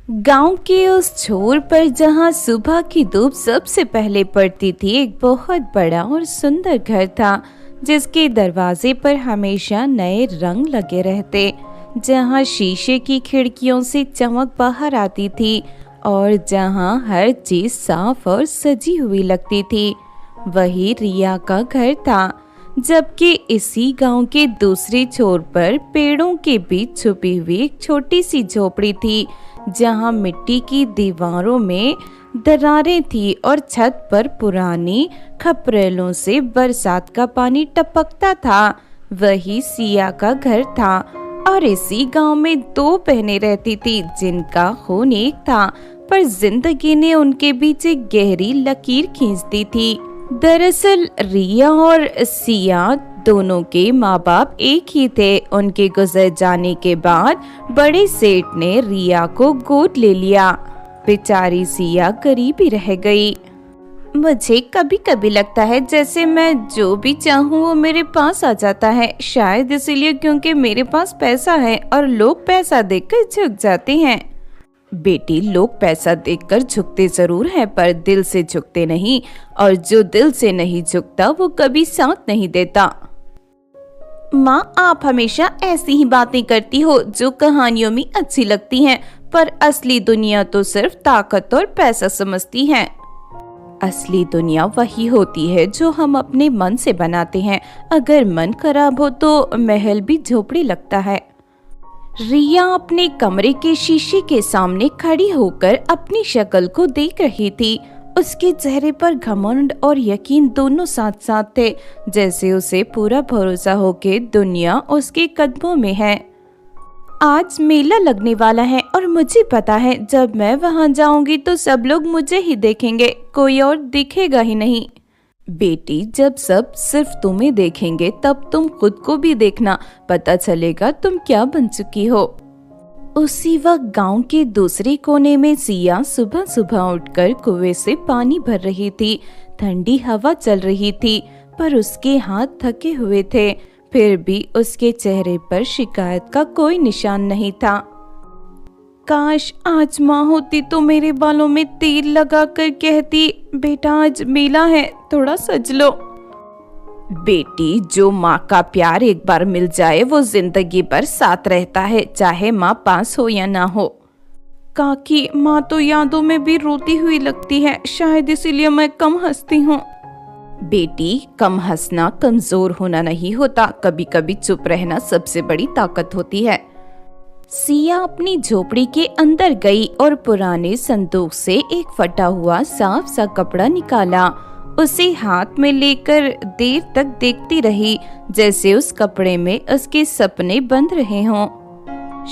गांव के उस छोर पर जहां सुबह की धूप सबसे पहले पड़ती थी, एक बहुत बड़ा और सुंदर घर था जिसके दरवाजे पर हमेशा नए रंग लगे रहते। जहां शीशे की खिड़कियों से चमक बाहर आती थी और जहां हर चीज साफ और सजी हुई लगती थी, वही रिया का घर था। जबकि इसी गांव के दूसरे छोर पर पेड़ों के बीच छुपी हुई एक छोटी सी झोपड़ी थी, जहां मिट्टी की दीवारों में दरारें थी और छत पर पुरानी खपरेलों से बरसात का पानी टपकता था। वही सिया का घर था और इसी गांव में दो बहनें रहती थी जिनका खून एक था, पर जिंदगी ने उनके बीच एक गहरी लकीर खींच दी थी। दरअसल रिया और सिया दोनों के माँ बाप एक ही थे। उनके गुजर जाने के बाद बड़े सेठ ने रिया को गोद ले लिया। बेचारी सिया गरीब ही रह गई। मुझे कभी कभी लगता है जैसे मैं जो भी चाहूँ वो मेरे पास आ जाता है, शायद इसीलिए क्योंकि मेरे पास पैसा है और लोग पैसा देखकर झुक जाते हैं। बेटी, लोग पैसा देखकर झुकते जरूर हैं पर दिल से झुकते नहीं, और जो दिल से नहीं झुकता वो कभी साथ नहीं देता। माँ, आप हमेशा ऐसी ही बातें करती हो जो कहानियों में अच्छी लगती हैं, पर असली दुनिया तो सिर्फ ताकत और पैसा समझती है। असली दुनिया वही होती है जो हम अपने मन से बनाते हैं। अगर मन खराब हो तो महल भी झोपड़ी लगता है। रिया अपने कमरे के शीशे के सामने खड़ी होकर अपनी शक्ल को देख रही थी। उसके चेहरे पर घमंड और यकीन दोनों साथ साथ थे, जैसे उसे पूरा भरोसा हो कि दुनिया उसके कदमों में है। आज मेला लगने वाला है और मुझे पता है जब मैं वहां जाऊंगी तो सब लोग मुझे ही देखेंगे, कोई और दिखेगा ही नहीं। बेटी, जब सब सिर्फ तुम्हें देखेंगे तब तुम खुद को भी देखना, पता चलेगा तुम क्या बन चुकी हो। उसी वक्त गांव के दूसरे कोने में सिया सुबह सुबह उठकर कुएं से पानी भर रही थी। ठंडी हवा चल रही थी पर उसके हाथ थके हुए थे, फिर भी उसके चेहरे पर शिकायत का कोई निशान नहीं था। काश आज माँ होती तो मेरे बालों में तेल लगाकर कहती, बेटा आज मेला है, थोड़ा सज लो। बेटी, जो माँ का प्यार एक बार मिल जाए वो जिंदगी भर साथ रहता है, चाहे माँ पास हो या ना हो। काकी, माँ तो यादों में भी रोती हुई लगती है, शायद इसीलिए मैं कम हंसती हूँ। बेटी, कम हंसना कमजोर होना नहीं होता, कभी कभी चुप रहना सबसे बड़ी ताकत होती है। सिया अपनी झोपड़ी के अंदर गई और पुराने संदूक से एक फटा हुआ साफ सा कपड़ा निकाला। उसे हाथ में लेकर देर तक देखती रही, जैसे उस कपड़े में उसके सपने बंध रहे हों।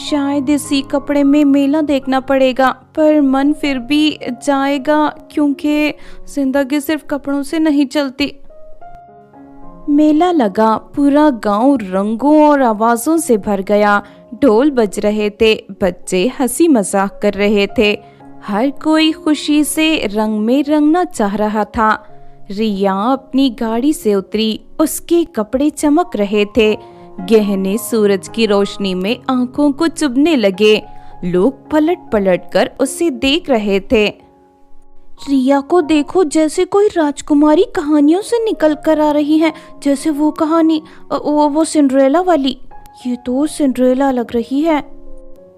शायद इसी कपड़े में मेला देखना पड़ेगा, पर मन फिर भी जाएगा क्योंकि जिंदगी सिर्फ कपड़ों से नहीं चलती। मेला लगा, पूरा गांव रंगों और आवाजों से भर गया। ढोल बज रहे थे, बच्चे हंसी मजाक कर रहे थे, हर कोई खुशी से रंग में रंगना चाह रहा था। रिया अपनी गाड़ी से उतरी, उसके कपड़े चमक रहे थे, गहने सूरज की रोशनी में आंखों को चुभने लगे। लोग पलट पलट कर उसे देख रहे थे। रिया को देखो, जैसे कोई राजकुमारी कहानियों से निकल कर आ रही है, जैसे वो कहानी वो सिंड्रेला वाली। ये तो सिंड्रेला लग रही है।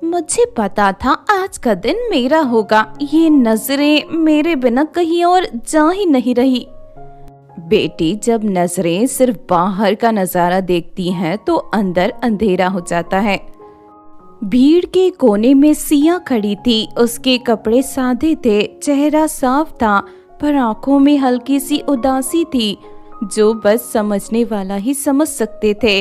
मुझे पता था आज का दिन मेरा होगा, ये नजरें मेरे बिना कहीं और जा ही नहीं रही। बेटी, जब नजरें सिर्फ बाहर का नजारा देखती हैं तो अंदर अंधेरा हो जाता है। भीड़ के कोने में सिया खड़ी थी, उसके कपड़े सादे थे, चेहरा साफ था, पर आंखों में हल्की सी उदासी थी जो बस समझने वाला ही समझ सकते थे।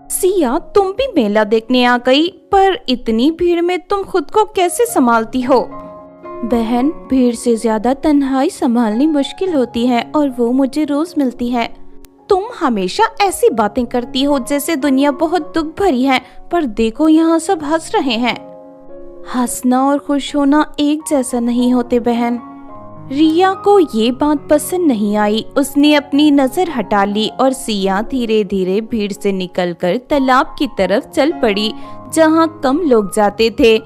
सिया, तुम भी मेला देखने आ गई, पर इतनी भीड़ में तुम खुद को कैसे संभालती हो? बहन, भीड़ से ज्यादा तन्हाई संभालनी मुश्किल होती है और वो मुझे रोज मिलती है। तुम हमेशा ऐसी बातें करती हो जैसे दुनिया बहुत दुख भरी है, पर देखो यहाँ सब हंस रहे हैं। हंसना और खुश होना एक जैसा नहीं होते बहन। रिया को ये बात पसंद नहीं आई। उसने अपनी नजर हटा ली और सिया धीरे धीरे भीड़ से निकलकर तालाब की तरफ चल पड़ी, जहाँ कम लोग जाते थे।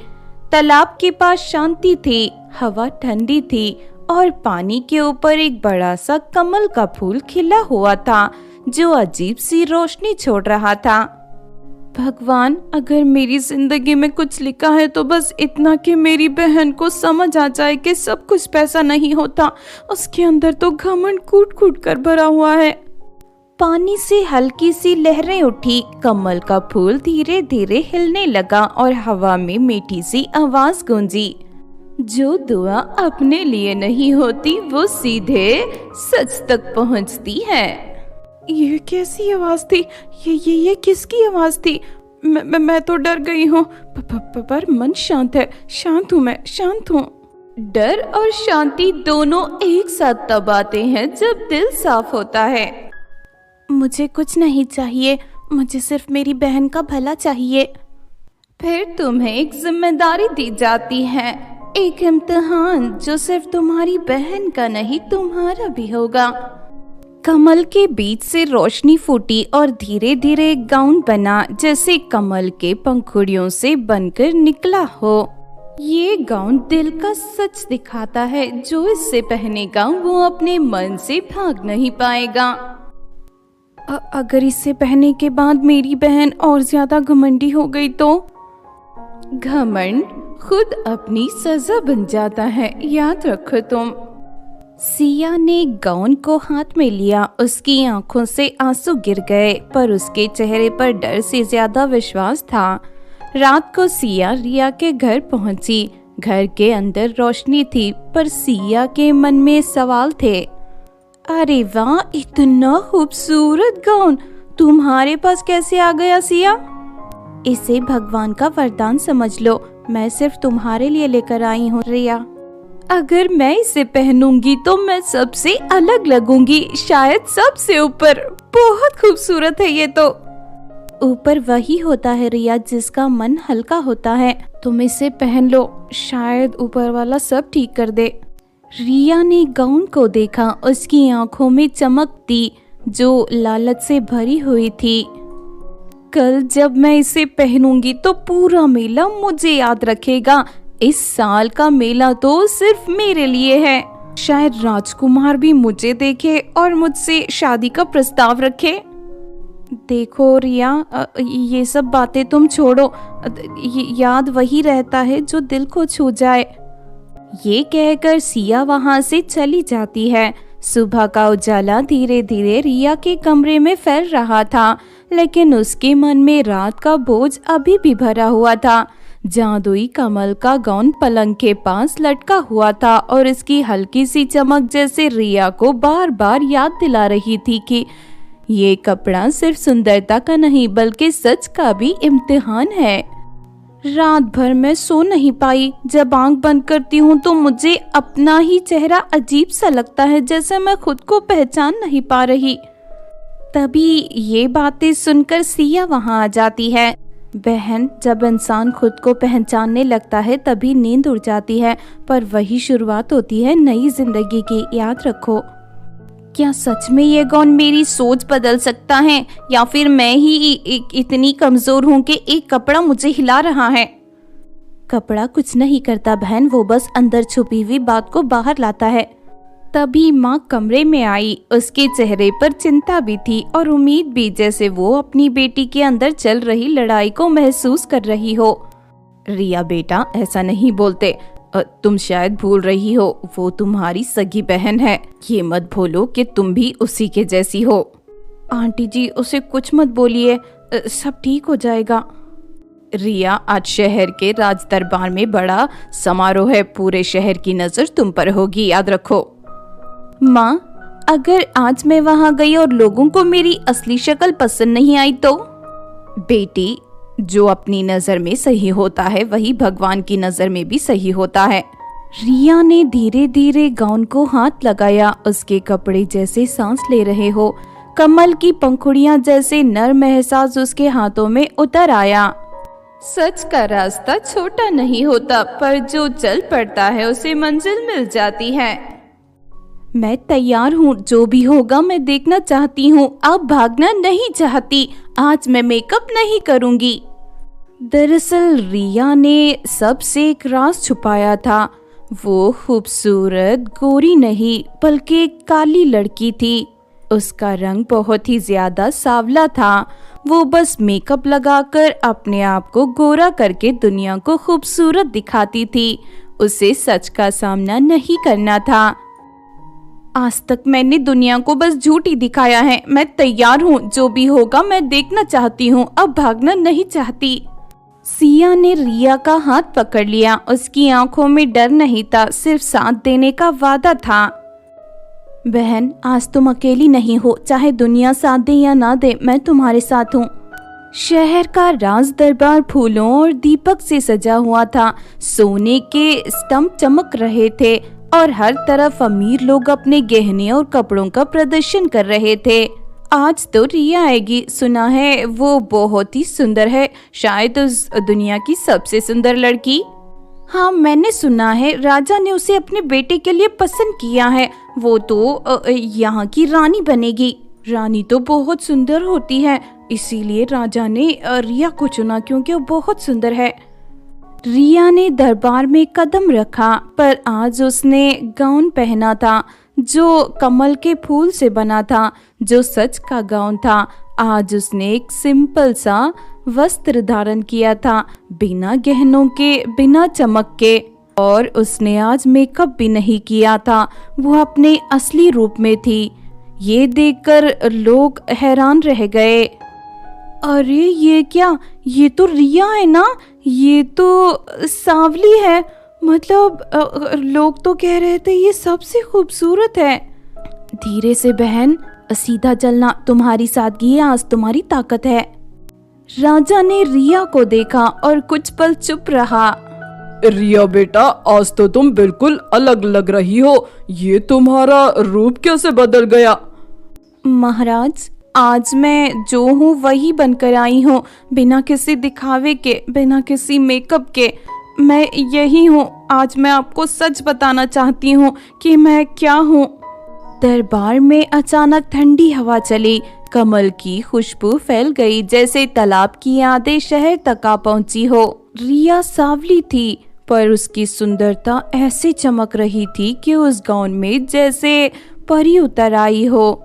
तालाब के पास शांति थी, हवा ठंडी थी और पानी के ऊपर एक बड़ा सा कमल का फूल खिला हुआ था जो अजीब सी रोशनी छोड़ रहा था। भगवान, अगर मेरी जिंदगी में कुछ लिखा है तो बस इतना कि मेरी बहन को समझ आ जाए कि सब कुछ पैसा नहीं होता, उसके अंदर तो घमंड कूट कूट कर भरा हुआ है। पानी से हल्की सी लहरें उठी, कमल का फूल धीरे धीरे हिलने लगा और हवा में मीठी सी आवाज गूंजी, जो दुआ अपने लिए नहीं होती वो सीधे सच तक पहुंचती है। ये कैसी आवाज थी? ये किसकी आवाज थी? मैं तो डर गई हूँ, पर मन शांत है। शांत हूँ, मैं शांत हूँ। डर और शांति दोनों एक साथ तब आते हैं जब दिल साफ होता है। मुझे कुछ नहीं चाहिए, मुझे सिर्फ मेरी बहन का भला चाहिए। फिर तुम्हें एक जिम्मेदारी दी जाती है, एक इम्तिहान जो सिर्फ तुम्हारी बहन का नहीं तुम्हारा भी होगा। कमल के बीच से रोशनी फूटी और धीरे धीरे एक गाउन बना जैसे कमल के पंखुड़ियों से बनकर निकला हो। ये गाउन दिल का सच दिखाता है, जो इससे पहनेगा वो अपने मन से भाग नहीं पाएगा। अगर इससे पहनने के बाद मेरी बहन और ज्यादा घमंडी हो गई तो? घमंड खुद अपनी सजा बन जाता है, याद रखो तुम। सिया ने गाउन को हाथ में लिया, उसकी आंखों से आंसू गिर गए पर उसके चेहरे पर डर से ज्यादा विश्वास था। रात को सिया रिया के घर पहुंची। घर के अंदर रोशनी थी पर सिया के मन में सवाल थे। अरे वाह, इतना खूबसूरत गाउन तुम्हारे पास कैसे आ गया सिया? इसे भगवान का वरदान समझ लो, मैं सिर्फ तुम्हारे लिए लेकर आई हूँ रिया। अगर मैं इसे पहनूंगी तो मैं सबसे अलग लगूंगी, शायद सबसे ऊपर। बहुत खूबसूरत है ये तो। ऊपर वही होता है रिया जिसका मन हल्का होता है। तुम इसे पहन लो, शायद ऊपर वाला सब ठीक कर दे। रिया ने गाउन को देखा, उसकी आंखों में चमक थी जो लालच से भरी हुई थी। कल जब मैं इसे पहनूंगी तो पूरा मेला मुझे याद रखेगा। इस साल का मेला तो सिर्फ मेरे लिए है। शायद राजकुमार भी मुझे देखे और मुझसे शादी का प्रस्ताव रखे। देखो रिया, ये सब बातें तुम छोड़ो, याद वही रहता है जो दिल को छू जाए। ये कहकर सिया वहां से चली जाती है। सुबह का उजाला धीरे धीरे रिया के कमरे में फैल रहा था, लेकिन उसके मन में रात का बोझ अभी भी भरा हुआ था। जादुई कमल का गाउन पलंग के पास लटका हुआ था और इसकी हल्की सी चमक जैसे रिया को बार बार याद दिला रही थी कि ये कपड़ा सिर्फ सुंदरता का नहीं बल्कि सच का भी इम्तिहान है। रात भर मैं सो नहीं पाई। जब आंख बंद करती हूँ तो मुझे अपना ही चेहरा अजीब सा लगता है, जैसे मैं खुद को पहचान नहीं पा रही। तभी ये बातें सुनकर सिया वहाँ आ जाती है। बहन, जब इंसान खुद को पहचानने लगता है तभी नींद उड़ जाती है, पर वही शुरुआत होती है नई जिंदगी की, याद रखो। क्या सच में ये गाउन मेरी सोच बदल सकता है या फिर मैं ही इतनी कमजोर हूँ कि एक कपड़ा मुझे हिला रहा है? कपड़ा कुछ नहीं करता बहन, वो बस अंदर छुपी हुई बात को बाहर लाता है। तभी माँ कमरे में आई। उसके चेहरे पर चिंता भी थी और उम्मीद भी, जैसे वो अपनी बेटी के अंदर चल रही लड़ाई को महसूस कर रही हो। रिया बेटा, ऐसा नहीं बोलते, तुम शायद भूल रही हो, वो तुम्हारी सगी बहन है। ये मत भूलो कि तुम भी उसी के जैसी हो। आंटी जी, उसे कुछ मत बोलिए, सब ठीक हो जाएगा। रिया, आज शहर के राज दरबार में बड़ा समारोह है, पूरे शहर की नजर तुम पर होगी, याद रखो। माँ, अगर आज मैं वहाँ गई और लोगों को मेरी असली शक्ल पसंद नहीं आई तो? बेटी, जो अपनी नजर में सही होता है वही भगवान की नजर में भी सही होता है। रिया ने धीरे धीरे गाउन को हाथ लगाया। उसके कपड़े जैसे सांस ले रहे हो, कमल की पंखुड़ियां जैसे नर्म एहसास उसके हाथों में उतर आया। सच का रास्ता छोटा नहीं होता, पर जो चल पड़ता है उसे मंजिल मिल जाती है। मैं तैयार हूँ, जो भी होगा मैं देखना चाहती हूँ। अब भागना नहीं चाहती। आज मैं मेकअप नहीं करूँगी। दरअसल रिया ने सबसे एक राज छुपाया था। वो खूबसूरत गोरी नहीं बल्कि एक काली लड़की थी। उसका रंग बहुत ही ज्यादा सांवला था। वो बस मेकअप लगाकर अपने आप को गोरा करके दुनिया को खूबसूरत दिखाती थी। उसे सच का सामना नहीं करना था। आज तक मैंने दुनिया को बस झूठ ही दिखाया है। मैं तैयार हूँ, जो भी होगा मैं देखना चाहती हूँ, अब भागना नहीं चाहती। सिया ने रिया का हाथ पकड़ लिया। उसकी आंखों में डर नहीं था, सिर्फ साथ देने का वादा था। बहन, आज तुम अकेली नहीं हो। चाहे दुनिया साथ दे या ना दे, मैं तुम्हारे साथ हूँ। शहर का राज दरबार फूलों और दीपक से सजा हुआ था। सोने के स्तंभ चमक रहे थे और हर तरफ अमीर लोग अपने गहने और कपड़ों का प्रदर्शन कर रहे थे। आज तो रिया आएगी, सुना है वो बहुत ही सुंदर है, शायद उस दुनिया की सबसे सुंदर लड़की। हाँ, मैंने सुना है राजा ने उसे अपने बेटे के लिए पसंद किया है। वो तो यहाँ की रानी बनेगी। रानी तो बहुत सुंदर होती है, इसीलिए राजा ने रिया को चुना क्योंकि वो बहुत सुंदर है। रिया ने दरबार में कदम रखा, पर आज उसने गाउन पहना था जो कमल के फूल से बना था, जो सच का गाउन था। आज उसने एक सिंपल सा वस्त्र धारण किया था, बिना गहनों के, बिना चमक के। और उसने आज मेकअप भी नहीं किया था। वो अपने असली रूप में थी। ये देखकर लोग हैरान रह गए। अरे ये क्या, ये तो रिया है ना, ये तो सांवली है। मतलब लोग तो कह रहे थे ये सबसे खूबसूरत है। धीरे से बहन, सीधा चलना, तुम्हारी सादगी है, आज तुम्हारी ताकत है। राजा ने रिया को देखा और कुछ पल चुप रहा। रिया बेटा, आज तो तुम बिल्कुल अलग लग रही हो। ये तुम्हारा रूप कैसे बदल गया? महाराज, आज मैं जो हूँ वही बनकर आई हूँ, बिना किसी दिखावे के, बिना किसी मेकअप के। मैं यही हूँ। आज मैं आपको सच बताना चाहती हूँ कि मैं क्या हूँ। दरबार में अचानक ठंडी हवा चली। कमल की खुशबू फैल गई, जैसे तालाब की यादें शहर तक आ पहुंची हो। रिया सांवली थी, पर उसकी सुंदरता ऐसे चमक रही थी कि उस गाउन में जैसे परी उतर आई हो।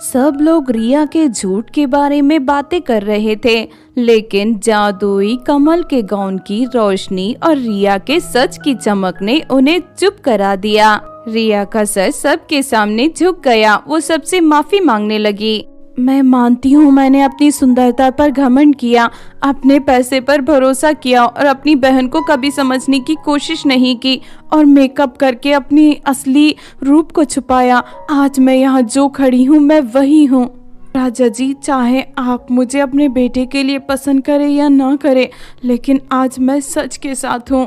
सब लोग रिया के झूठ के बारे में बातें कर रहे थे, लेकिन जादुई कमल के गाउन की रोशनी और रिया के सच की चमक ने उन्हें चुप करा दिया। रिया का सर सबके सामने झुक गया। वो सबसे माफी मांगने लगी। मैं मानती हूँ मैंने अपनी सुंदरता पर घमंड किया, अपने पैसे पर भरोसा किया और अपनी बहन को कभी समझने की कोशिश नहीं की और मेकअप करके अपनी असली रूप को छुपाया। आज मैं यहाँ जो खड़ी हूँ मैं वही हूँ। राजा जी, चाहे आप मुझे अपने बेटे के लिए पसंद करें या ना करें, लेकिन आज मैं सच के साथ हूँ।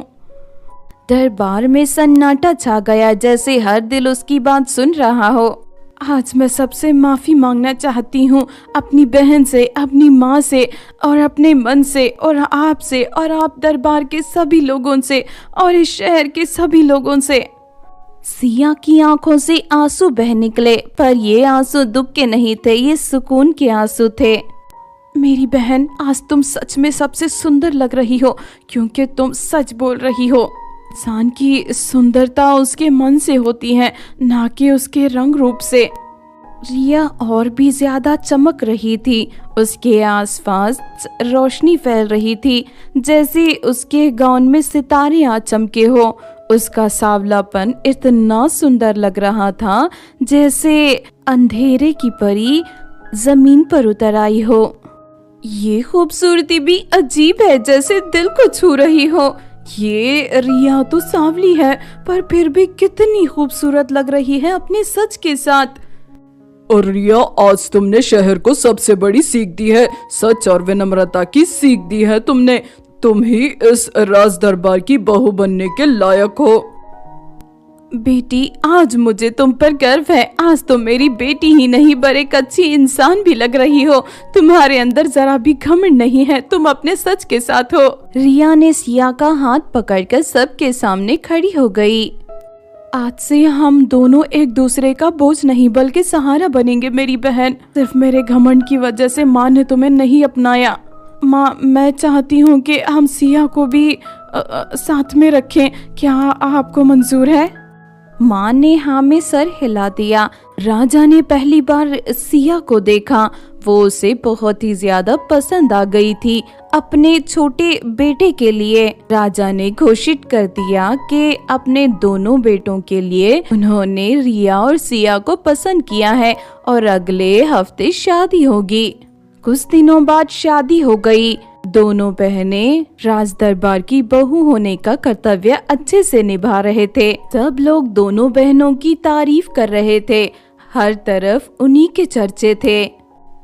दरबार में सन्नाटा छा गया, जैसे हर दिल उसकी बात सुन रहा हो। आज मैं सबसे माफी मांगना चाहती हूँ, अपनी बहन से, अपनी माँ से और अपने मन से और आपसे और आप दरबार के सभी लोगों से और इस शहर के सभी लोगों से। सिया की आंखों से आंसू बह निकले, पर ये आंसू दुख के नहीं थे, ये सुकून के आंसू थे। मेरी बहन, आज तुम सच में सबसे सुंदर लग रही हो, क्योंकि तुम सच बोल रही हो। इंसान की सुंदरता उसके मन से होती है, ना कि उसके रंग रूप से। रिया और भी ज्यादा चमक रही थी। उसके आसपास रोशनी फैल रही थी, जैसे उसके गाउन में सितारे आ चमके हो। उसका सांवलापन इतना सुंदर लग रहा था, जैसे अंधेरे की परी जमीन पर उतर आई हो। ये खूबसूरती भी अजीब है, जैसे दिल को छू रही हो। ये रिया तो सांवली है, पर फिर भी कितनी खूबसूरत लग रही है अपने सच के साथ। और रिया, आज तुमने शहर को सबसे बड़ी सीख दी है, सच और विनम्रता की सीख दी है तुमने। तुम ही इस राज दरबार की बहू बनने के लायक हो। बेटी, आज मुझे तुम पर गर्व है। आज तो मेरी बेटी ही नहीं, पर एक अच्छी इंसान भी लग रही हो। तुम्हारे अंदर जरा भी घमंड नहीं है, तुम अपने सच के साथ हो। रिया ने सिया का हाथ पकड़कर सबके सामने खड़ी हो गई। आज से हम दोनों एक दूसरे का बोझ नहीं बल्कि सहारा बनेंगे मेरी बहन। सिर्फ मेरे घमंड की वजह से माँ ने तुम्हें नहीं अपनाया। माँ मैं चाहती हूँ कि हम सिया को भी साथ में रखें, क्या आपको मंजूर है? माँ ने हाँ में सर हिला दिया। राजा ने पहली बार सिया को देखा, वो उसे बहुत ही ज्यादा पसंद आ गई थी अपने छोटे बेटे के लिए। राजा ने घोषित कर दिया कि अपने दोनों बेटों के लिए उन्होंने रिया और सिया को पसंद किया है और अगले हफ्ते शादी होगी। कुछ दिनों बाद शादी हो गई। दोनों बहनें राज दरबार की बहू होने का कर्तव्य अच्छे से निभा रहे थे। सब लोग दोनों बहनों की तारीफ कर रहे थे, हर तरफ उन्हीं के चर्चे थे।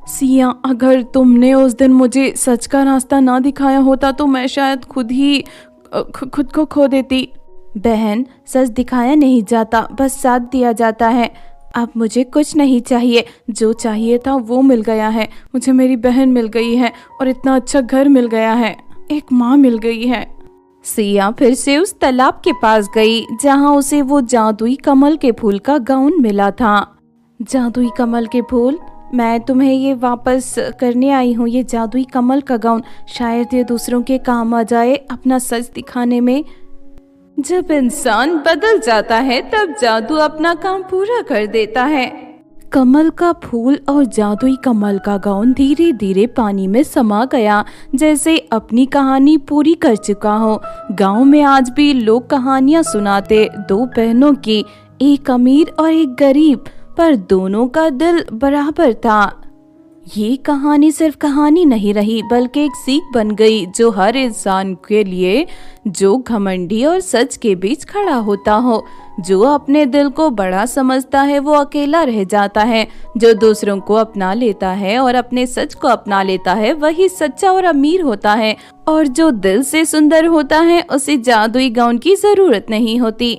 सिया, अगर तुमने उस दिन मुझे सच का रास्ता ना दिखाया होता तो मैं शायद खुद को खो देती। बहन, सच दिखाया नहीं जाता, बस साथ दिया जाता है। अब मुझे कुछ नहीं चाहिए, जो चाहिए था वो मिल गया है। मुझे मेरी बहन मिल गई है और इतना अच्छा घर मिल गया है, एक माँ मिल गई है। सिया फिर से उस तालाब के पास गई जहाँ उसे वो जादुई कमल के फूल का गाउन मिला था। जादुई कमल के फूल, मैं तुम्हें ये वापस करने आई हूँ, ये जादुई कमल का गाउन। शायद ये दूसरों के काम आ जाए अपना सच दिखाने में। जब इंसान बदल जाता है तब जादू अपना काम पूरा कर देता है। कमल का फूल और जादुई कमल का गाउन धीरे धीरे पानी में समा गया, जैसे अपनी कहानी पूरी कर चुका हो। गांव में आज भी लोग कहानियां सुनाते, दो बहनों की, एक अमीर और एक गरीब, पर दोनों का दिल बराबर था। ये कहानी सिर्फ कहानी नहीं रही बल्कि एक सीख बन गई, जो हर इंसान के लिए जो घमंडी और सच के बीच खड़ा होता हो। जो अपने दिल को बड़ा समझता है वो अकेला रह जाता है, जो दूसरों को अपना लेता है और अपने सच को अपना लेता है वही सच्चा और अमीर होता है, और जो दिल से सुंदर होता है उसे जादुई गाउन की जरूरत नहीं होती।